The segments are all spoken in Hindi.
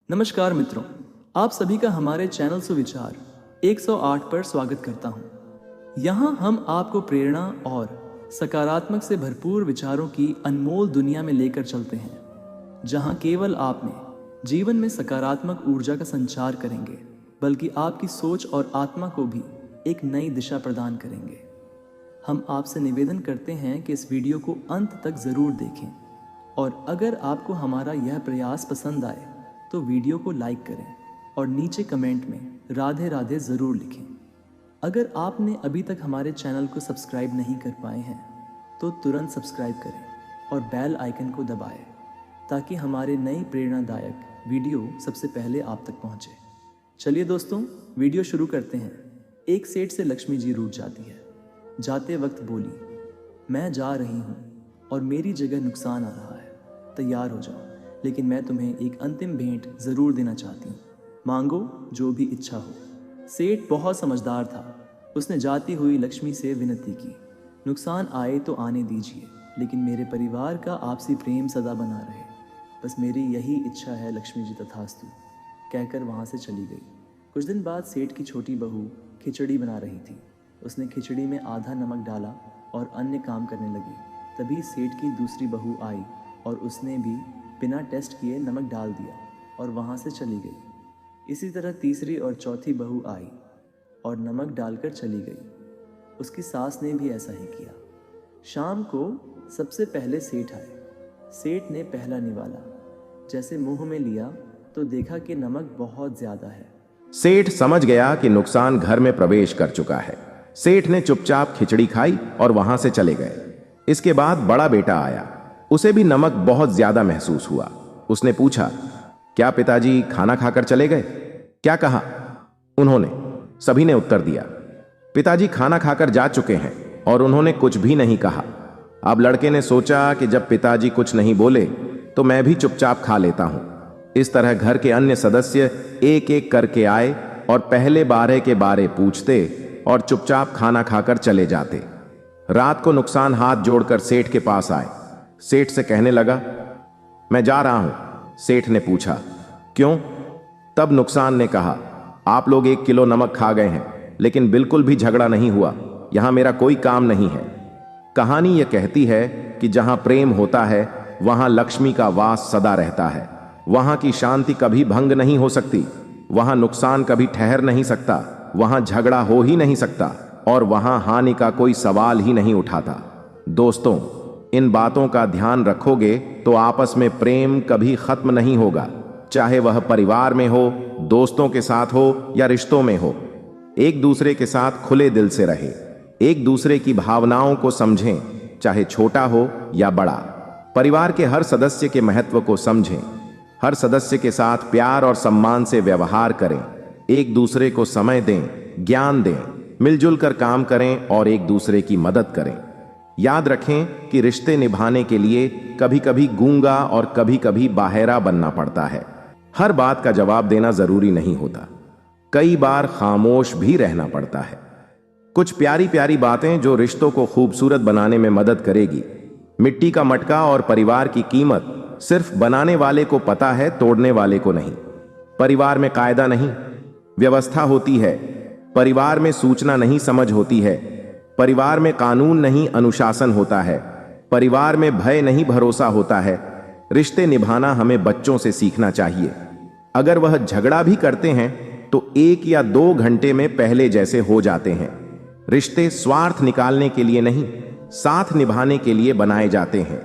नमस्कार मित्रों, आप सभी का हमारे चैनल सुविचार 108 पर स्वागत करता हूं। यहां हम आपको प्रेरणा और सकारात्मक से भरपूर विचारों की अनमोल दुनिया में लेकर चलते हैं, जहां केवल आप में जीवन में सकारात्मक ऊर्जा का संचार करेंगे, बल्कि आपकी सोच और आत्मा को भी एक नई दिशा प्रदान करेंगे। हम आपसे निवेदन करते हैं कि इस वीडियो को अंत तक ज़रूर देखें, और अगर आपको हमारा यह प्रयास पसंद आए तो वीडियो को लाइक करें और नीचे कमेंट में राधे राधे ज़रूर लिखें। अगर आपने अभी तक हमारे चैनल को सब्सक्राइब नहीं कर पाए हैं तो तुरंत सब्सक्राइब करें और बेल आइकन को दबाएं, ताकि हमारे नई प्रेरणादायक वीडियो सबसे पहले आप तक पहुंचे। चलिए दोस्तों, वीडियो शुरू करते हैं। एक सेठ से लक्ष्मी जी रूठ जाती है। जाते वक्त बोली, मैं जा रही हूँ और मेरी जगह नुकसान आ रहा है, तैयार हो जाओ, लेकिन मैं तुम्हें एक अंतिम भेंट ज़रूर देना चाहती हूँ, मांगो जो भी इच्छा हो। सेठ बहुत समझदार था। उसने जाती हुई लक्ष्मी से विनती की, नुकसान आए तो आने दीजिए, लेकिन मेरे परिवार का आपसी प्रेम सदा बना रहे, बस मेरी यही इच्छा है लक्ष्मी जी, तथास्तु, कहकर वहाँ से चली गई। कुछ दिन बाद सेठ की छोटी बहू खिचड़ी बना रही थी। उसने खिचड़ी में आधा नमक डाला और अन्य काम करने लगी। तभी सेठ की दूसरी बहू आई और उसने भी बिना टेस्ट किए नमक डाल दिया और वहाँ से चली गई। इसी तरह तीसरी और चौथी बहू आई और नमक डालकर चली गई। उसकी सास ने भी ऐसा ही किया। शाम को सबसे पहले सेठ आए। सेठ ने पहला निवाला जैसे मुंह में लिया तो देखा कि नमक बहुत ज्यादा है। सेठ समझ गया कि नुकसान घर में प्रवेश कर चुका है। सेठ ने चुपचाप खिचड़ी खाई और वहां से चले गए। इसके बाद बड़ा बेटा आया। उसे भी नमक बहुत ज्यादा महसूस हुआ। उसने पूछा, क्या पिताजी खाना खाकर चले गए? क्या कहा उन्होंने? सभी ने उत्तर दिया, पिताजी खाना खाकर जा चुके हैं और उन्होंने कुछ भी नहीं कहा। अब लड़के ने सोचा कि जब पिताजी कुछ नहीं बोले तो मैं भी चुपचाप खा लेता हूं। इस तरह घर के अन्य सदस्य एक एक करके आए और पहले बारह के बारे पूछते और चुपचाप खाना खाकर चले जाते। रात को नुकसान हाथ जोड़कर सेठ के पास आए। सेठ से कहने लगा, मैं जा रहा हूं। सेठ ने पूछा, क्यों? तब नुकसान ने कहा, आप लोग 1 किलो नमक खा गए हैं, लेकिन बिल्कुल भी झगड़ा नहीं हुआ। यहां मेरा कोई काम नहीं है। कहानी यह कहती है कि जहां प्रेम होता है वहां लक्ष्मी का वास सदा रहता है। वहां की शांति कभी भंग नहीं हो सकती। वहां नुकसान कभी ठहर नहीं सकता। वहां झगड़ा हो ही नहीं सकता और वहां हानि का कोई सवाल ही नहीं उठाता। दोस्तों, इन बातों का ध्यान रखोगे तो आपस में प्रेम कभी खत्म नहीं होगा, चाहे वह परिवार में हो, दोस्तों के साथ हो या रिश्तों में हो। एक दूसरे के साथ खुले दिल से रहे, एक दूसरे की भावनाओं को समझें, चाहे छोटा हो या बड़ा। परिवार के हर सदस्य के महत्व को समझें, हर सदस्य के साथ प्यार और सम्मान से व्यवहार करें, एक दूसरे को समय दें, ज्ञान दें, मिलजुल कर काम करें और एक दूसरे की मदद करें। याद रखें कि रिश्ते निभाने के लिए कभी कभी गूंगा और कभी कभी बाहेरा बनना पड़ता है। हर बात का जवाब देना जरूरी नहीं होता। कई बार खामोश भी रहना पड़ता है। कुछ प्यारी प्यारी बातें जो रिश्तों को खूबसूरत बनाने में मदद करेगी। मिट्टी का मटका और परिवार की कीमत सिर्फ बनाने वाले को पता है, तोड़ने वाले को नहीं। परिवार में कायदा नहीं, व्यवस्था होती है। परिवार में सूचना नहीं, समझ होती है। परिवार में कानून नहीं, अनुशासन होता है। परिवार में भय नहीं, भरोसा होता है। रिश्ते निभाना हमें बच्चों से सीखना चाहिए। अगर वह झगड़ा भी करते हैं तो 1 या 2 घंटे में पहले जैसे हो जाते हैं। रिश्ते स्वार्थ निकालने के लिए नहीं, साथ निभाने के लिए बनाए जाते हैं।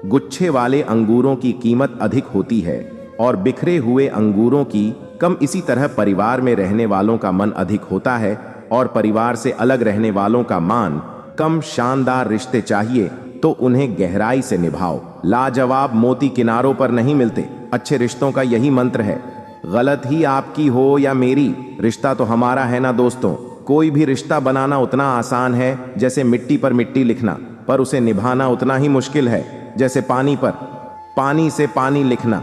गुच्छे वाले अंगूरों की कीमत अधिक होती है और बिखरे हुए अंगूरों की कम। इसी तरह परिवार में रहने वालों का मन अधिक होता है और परिवार से अलग रहने वालों का मान कम। शानदार रिश्ते चाहिए तो उन्हें गहराई से निभाओ। लाजवाब मोती किनारों पर नहीं मिलते। अच्छे रिश्तों का यही मंत्र है। गलत ही आपकी हो या मेरी, रिश्ता तो हमारा है ना दोस्तों। कोई भी रिश्ता बनाना उतना आसान है जैसे मिट्टी पर मिट्टी लिखना, पर उसे निभाना उतना ही मुश्किल है जैसे पानी पर पानी से पानी लिखना।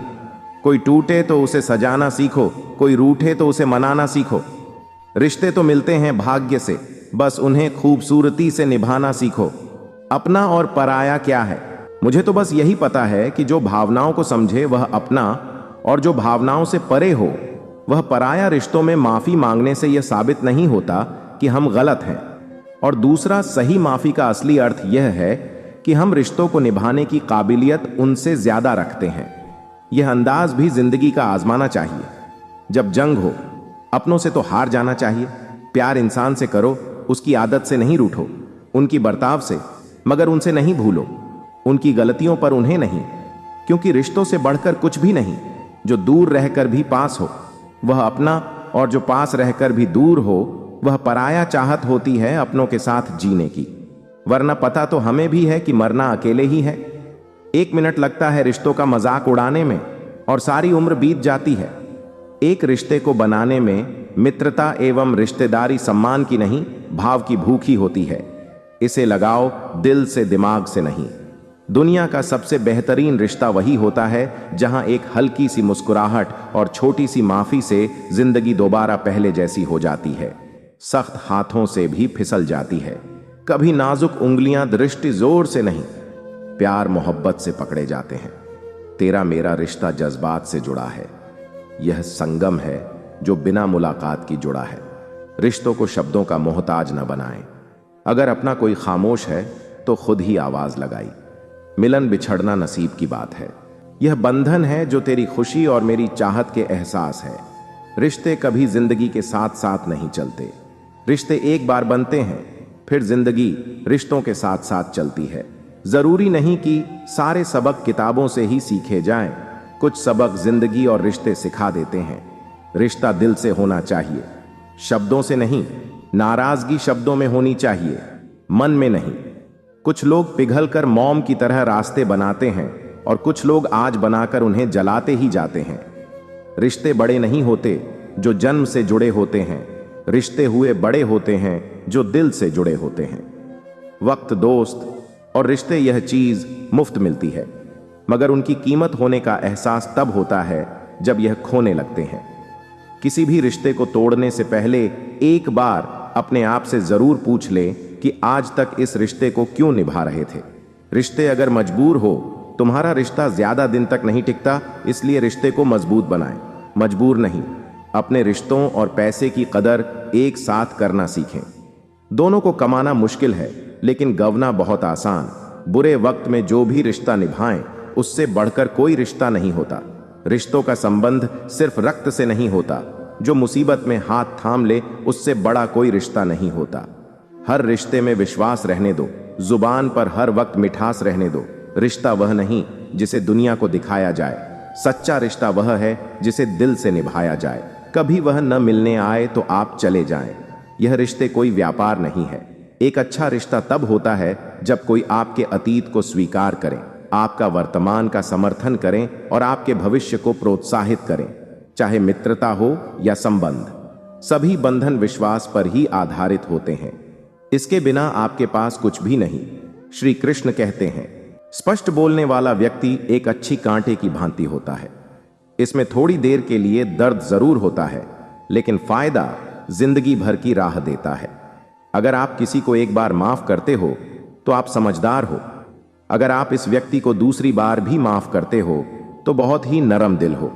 कोई टूटे तो उसे सजाना सीखो, कोई रूठे तो उसे मनाना सीखो। रिश्ते तो मिलते हैं भाग्य से, बस उन्हें खूबसूरती से निभाना सीखो। अपना और पराया क्या है? मुझे तो बस यही पता है कि जो भावनाओं को समझे वह अपना और जो भावनाओं से परे हो, वह पराया रिश्तों में माफी मांगने से यह साबित नहीं होता कि हम गलत हैं। और दूसरा, सही माफी का असली अर्थ यह है कि हम रिश्तों को निभाने की काबिलियत उनसे ज्यादा रखते हैं। यह अंदाज भी जिंदगी का आजमाना चाहिए। जब जंग हो, अपनों से तो हार जाना चाहिए। प्यार इंसान से करो, उसकी आदत से नहीं रूठो, उनकी बर्ताव से, मगर उनसे नहीं भूलो, उनकी गलतियों पर उन्हें नहीं, क्योंकि रिश्तों से बढ़कर कुछ भी नहीं। जो दूर रहकर भी पास हो वह अपना, और जो पास रहकर भी दूर हो वह पराया चाहत होती है अपनों के साथ जीने की। वरना पता तो हमें भी है कि मरना अकेले ही है। 1 मिनट लगता है रिश्तों का मजाक उड़ाने में और सारी उम्र बीत जाती है। एक रिश्ते को बनाने में मित्रता एवं रिश्तेदारी सम्मान की नहीं, भाव की भूखी होती है। इसे लगाओ दिल से, दिमाग से नहीं। दुनिया का सबसे बेहतरीन रिश्ता वही होता है जहां एक हल्की सी मुस्कुराहट और छोटी सी माफी से जिंदगी दोबारा पहले जैसी हो जाती है। सख्त हाथों से भी फिसल जाती है। कभी नाजुक उंगलियां दृष्टि जोर से नहीं, प्यार मोहब्बत से पकड़े जाते हैं। तेरा मेरा रिश्ता जज्बात से जुड़ा है। यह संगम है जो बिना मुलाकात की जुड़ा है। रिश्तों को शब्दों का मोहताज न बनाएं। अगर अपना कोई खामोश है तो खुद ही आवाज लगाई। मिलन बिछड़ना नसीब की बात है। यह बंधन है जो तेरी खुशी और मेरी चाहत के एहसास है। रिश्ते कभी जिंदगी के साथ साथ नहीं चलते। रिश्ते एक बार बनते हैं, फिर जिंदगी रिश्तों के साथ साथ चलती है। जरूरी नहीं कि सारे सबक किताबों से ही सीखे जाएं। कुछ सबक जिंदगी और रिश्ते सिखा देते हैं। रिश्ता दिल से होना चाहिए, शब्दों से नहीं। नाराजगी शब्दों में होनी चाहिए, मन में नहीं। कुछ लोग पिघलकर मोम की तरह रास्ते बनाते हैं और कुछ लोग आग बनाकर उन्हें जलाते ही जाते हैं। रिश्ते बड़े नहीं होते जो जन्म से जुड़े होते हैं। रिश्ते हुए बड़े होते हैं जो दिल से जुड़े होते हैं। वक्त, दोस्त और रिश्ते, यह चीज मुफ्त मिलती है, मगर उनकी कीमत होने का एहसास तब होता है जब यह खोने लगते हैं। किसी भी रिश्ते को तोड़ने से पहले एक बार अपने आप से जरूर पूछ ले कि आज तक इस रिश्ते को क्यों निभा रहे थे। रिश्ते अगर मजबूर हो, तुम्हारा रिश्ता ज्यादा दिन तक नहीं टिकता, इसलिए रिश्ते को मजबूत बनाएं, मजबूर नहीं। अपने रिश्तों और पैसे की कदर एक साथ करना सीखें। दोनों को कमाना मुश्किल है, लेकिन गंवाना बहुत आसान। बुरे वक्त में जो भी रिश्ता निभाएं, उससे बढ़कर कोई रिश्ता नहीं होता। रिश्तों का संबंध सिर्फ रक्त से नहीं होता। जो मुसीबत में हाथ थाम ले, उससे बड़ा कोई रिश्ता नहीं होता। हर रिश्ते में विश्वास रहने दो, जुबान पर हर वक्त मिठास रहने दो। रिश्ता वह नहीं जिसे दुनिया को दिखाया जाए, सच्चा रिश्ता वह है जिसे दिल से निभाया जाए। कभी वह न मिलने आए तो आप चले जाएं। यह रिश्ते कोई व्यापार नहीं है। एक अच्छा रिश्ता तब होता है जब कोई आपके अतीत को स्वीकार करें, आपका वर्तमान का समर्थन करें और आपके भविष्य को प्रोत्साहित करें। चाहे मित्रता हो या संबंध, सभी बंधन विश्वास पर ही आधारित होते हैं। इसके बिना आपके पास कुछ भी नहीं। श्री कृष्ण कहते हैं, स्पष्ट बोलने वाला व्यक्ति एक अच्छी कांटे की भांति होता है। इसमें थोड़ी देर के लिए दर्द जरूर होता है, लेकिन फायदा जिंदगी भर की राह देता है। अगर आप किसी को एक बार माफ करते हो तो आप समझदार हो। अगर आप इस व्यक्ति को दूसरी बार भी माफ करते हो तो बहुत ही नरम दिल हो।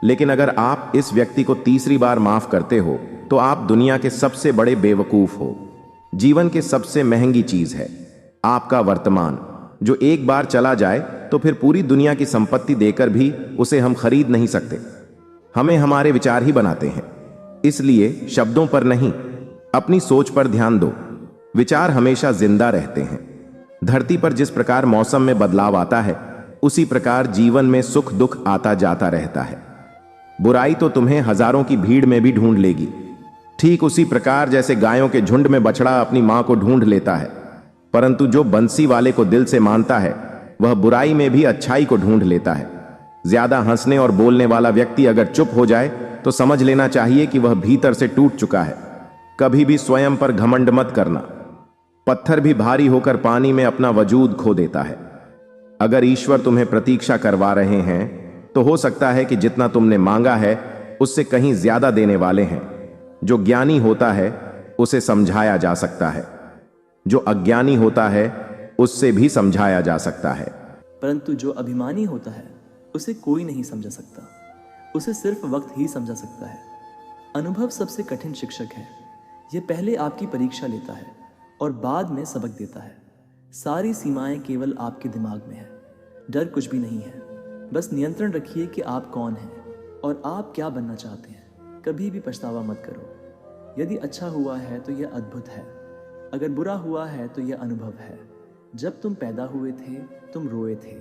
लेकिन अगर आप इस व्यक्ति को तीसरी बार माफ करते हो तो आप दुनिया के सबसे बड़े बेवकूफ हो। जीवन की सबसे महंगी चीज है आपका वर्तमान, जो एक बार चला जाए तो फिर पूरी दुनिया की संपत्ति देकर भी उसे हम खरीद नहीं सकते। हमें हमारे विचार ही बनाते हैं, इसलिए शब्दों पर नहीं, अपनी सोच पर ध्यान दो। विचार हमेशा जिंदा रहते हैं। धरती पर जिस प्रकार मौसम में बदलाव आता है, उसी प्रकार जीवन में सुख दुख आता जाता रहता है। बुराई तो तुम्हें हजारों की भीड़ में भी ढूंढ लेगी, ठीक उसी प्रकार जैसे गायों के झुंड में बछड़ा अपनी मां को ढूंढ लेता है। परंतु जो बंसी वाले को दिल से मानता है, वह बुराई में भी अच्छाई को ढूंढ लेता है। ज्यादा हंसने और बोलने वाला व्यक्ति अगर चुप हो जाए तो समझ लेना चाहिए कि वह भीतर से टूट चुका है। कभी भी स्वयं पर घमंड मत करना। पत्थर भी भारी होकर पानी में अपना वजूद खो देता है। अगर ईश्वर तुम्हें प्रतीक्षा करवा रहे हैं तो हो सकता है कि जितना तुमने मांगा है उससे कहीं ज्यादा देने वाले हैं। जो ज्ञानी होता है उसे समझाया जा सकता है, जो अज्ञानी होता है उससे भी समझाया जा सकता है। परंतु जो अभिमानी होता है उसे कोई नहीं समझा सकता। उसे सिर्फ वक्त ही समझा सकता है। अनुभव सबसे कठिन शिक्षक है। यह पहले आपकी परीक्षा लेता है और बाद में सबक देता है। सारी सीमाएं केवल आपके दिमाग में है। डर कुछ भी नहीं है। बस नियंत्रण रखिए कि आप कौन हैं और आप क्या बनना चाहते हैं। कभी भी पछतावा मत करो। यदि अच्छा हुआ है तो यह अद्भुत है, अगर बुरा हुआ है तो यह अनुभव है। जब तुम पैदा हुए थे तुम रोए थे,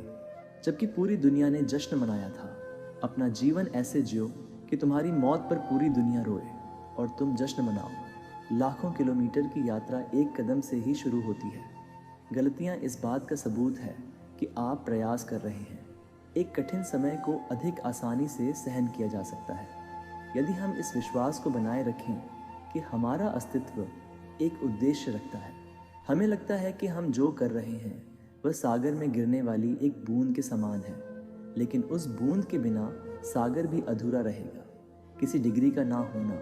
जबकि पूरी दुनिया ने जश्न मनाया था। अपना जीवन ऐसे जियो कि तुम्हारी मौत पर पूरी दुनिया रोए और तुम जश्न मनाओ। लाखों किलोमीटर की यात्रा एक कदम से ही शुरू होती है। गलतियां इस बात का सबूत है कि आप प्रयास कर रहे हैं। एक कठिन समय को अधिक आसानी से सहन किया जा सकता है यदि हम इस विश्वास को बनाए रखें कि हमारा अस्तित्व एक उद्देश्य रखता है। हमें लगता है कि हम जो कर रहे हैं वह सागर में गिरने वाली एक बूंद के समान है, लेकिन उस बूंद के बिना सागर भी अधूरा रहेगा। किसी डिग्री का ना होना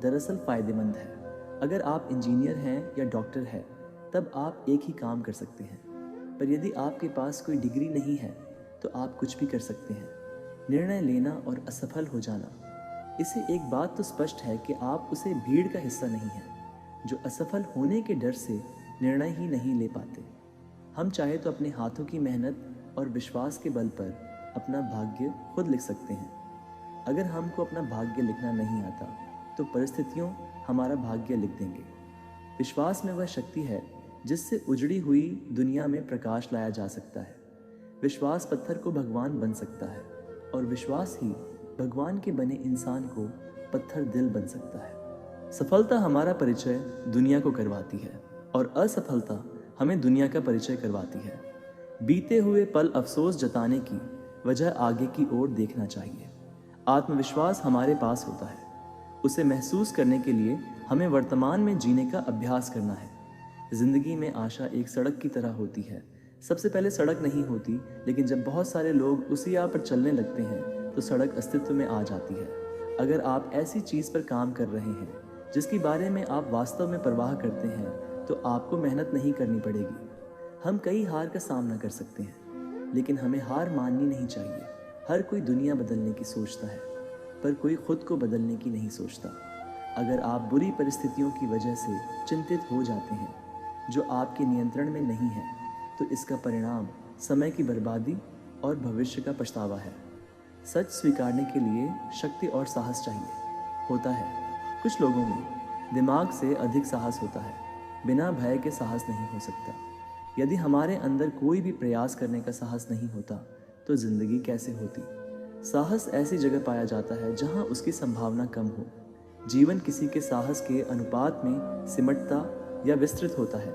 दरअसल फायदेमंद है। अगर आप इंजीनियर हैं या डॉक्टर हैं तब आप एक ही काम कर सकते हैं, पर यदि आपके पास कोई डिग्री नहीं है तो आप कुछ भी कर सकते हैं। निर्णय लेना और असफल हो जाना, इससे एक बात तो स्पष्ट है कि आप उसे भीड़ का हिस्सा नहीं हैं जो असफल होने के डर से निर्णय ही नहीं ले पाते। हम चाहे तो अपने हाथों की मेहनत और विश्वास के बल पर अपना भाग्य खुद लिख सकते हैं। अगर हमको अपना भाग्य लिखना नहीं आता तो परिस्थितियों हमारा भाग्य लिख देंगे। विश्वास में वह शक्ति है जिससे उजड़ी हुई दुनिया में प्रकाश लाया जा सकता है। विश्वास पत्थर को भगवान बन सकता है और विश्वास ही भगवान के बने इंसान को पत्थर दिल बन सकता है। सफलता हमारा परिचय दुनिया को करवाती है और असफलता हमें दुनिया का परिचय करवाती है। बीते हुए पल अफसोस जताने की वजह आगे की ओर देखना चाहिए। आत्मविश्वास हमारे पास होता है। उसे महसूस करने के लिए हमें वर्तमान में जीने का अभ्यास करना है। जिंदगी में आशा एक सड़क की तरह होती है। सबसे पहले सड़क नहीं होती, लेकिन जब बहुत सारे लोग उसी राह पर चलने लगते हैं तो सड़क अस्तित्व में आ जाती है। अगर आप ऐसी चीज़ पर काम कर रहे हैं जिसके बारे में आप वास्तव में परवाह करते हैं तो आपको मेहनत नहीं करनी पड़ेगी। हम कई हार का सामना कर सकते हैं, लेकिन हमें हार माननी नहीं चाहिए। हर कोई दुनिया बदलने की सोचता है, पर कोई खुद को बदलने की नहीं सोचता। अगर आप बुरी परिस्थितियों की वजह से चिंतित हो जाते हैं जो आपके नियंत्रण में नहीं है, तो इसका परिणाम समय की बर्बादी और भविष्य का पछतावा है। सच स्वीकारने के लिए शक्ति और साहस चाहिए होता है। कुछ लोगों में दिमाग से अधिक साहस होता है, बिना भय के साहस नहीं हो सकता। यदि हमारे अंदर कोई भी प्रयास करने का साहस नहीं होता तो जिंदगी कैसे होती। साहस ऐसी जगह पाया जाता है जहां उसकी संभावना कम हो। जीवन किसी के साहस के अनुपात में सिमटता या विस्तृत होता है।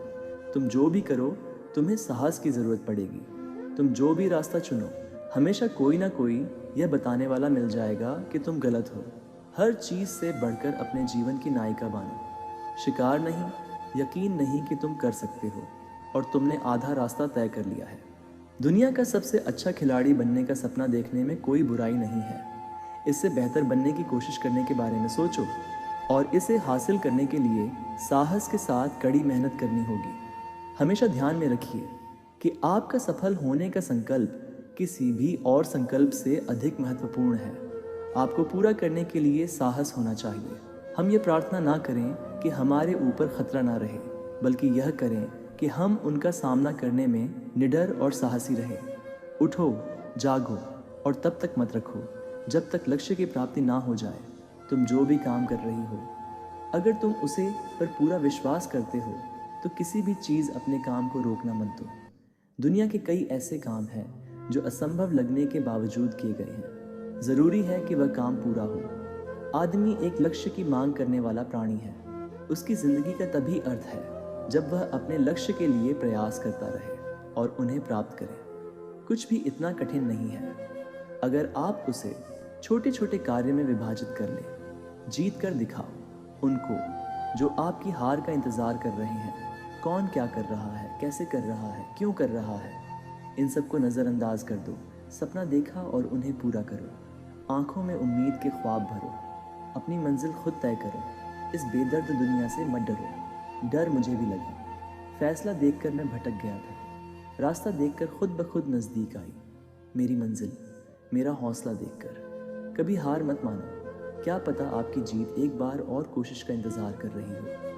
तुम जो भी करो तुम्हें साहस की जरूरत पड़ेगी। तुम जो भी रास्ता चुनो हमेशा कोई ना कोई यह बताने वाला मिल जाएगा कि तुम गलत हो। हर चीज से बढ़कर अपने जीवन की नायिका बनो। शिकार नहीं, यकीन नहीं कि तुम कर सकते हो और तुमने आधा रास्ता तय कर लिया है। दुनिया का सबसे अच्छा खिलाड़ी बनने का सपना देखने में कोई बुराई नहीं है। इससे बेहतर बनने की कोशिश करने के बारे में सोचो और इसे हासिल करने के लिए साहस के साथ कड़ी मेहनत करनी होगी। हमेशा ध्यान में रखिए कि आपका सफल होने का संकल्प किसी भी और संकल्प से अधिक महत्वपूर्ण है। आपको पूरा करने के लिए साहस होना चाहिए। हम ये प्रार्थना ना करें कि हमारे ऊपर खतरा ना रहे, बल्कि यह करें कि हम उनका सामना करने में निडर और साहसी रहें। उठो, जागो और तब तक मत रखो जब तक लक्ष्य की प्राप्ति ना हो जाए। तुम जो भी काम कर रही हो, अगर तुम उसे पर पूरा विश्वास करते हो तो किसी भी चीज़ अपने काम को रोकना मत दो। दुनिया के कई ऐसे काम हैं जो असंभव लगने के बावजूद किए गए हैं। ज़रूरी है कि वह काम पूरा हो। आदमी एक लक्ष्य की मांग करने वाला प्राणी है। उसकी ज़िंदगी का तभी अर्थ है जब वह अपने लक्ष्य के लिए प्रयास करता रहे और उन्हें प्राप्त करे। कुछ भी इतना कठिन नहीं है अगर आप उसे छोटे छोटे कार्य में विभाजित कर लें। जीत कर दिखाओ उनको जो आपकी हार का इंतज़ार कर रहे हैं। कौन क्या कर रहा है, कैसे कर रहा है, क्यों कर रहा है, इन सबको नज़रअंदाज कर दो। सपना देखा और उन्हें पूरा करो। आंखों में उम्मीद के ख्वाब भरो। अपनी मंजिल खुद तय करो। इस बेदर्द दुनिया से मत डरो। डर मुझे भी लगा। फैसला देखकर मैं भटक गया था। रास्ता देखकर खुद ब खुद नज़दीक आई। मेरी मंजिल, मेरा हौसला देखकर। कभी हार मत मानो, क्या पता आपकी जीत एक बार और कोशिश का इंतजार कर रही हो।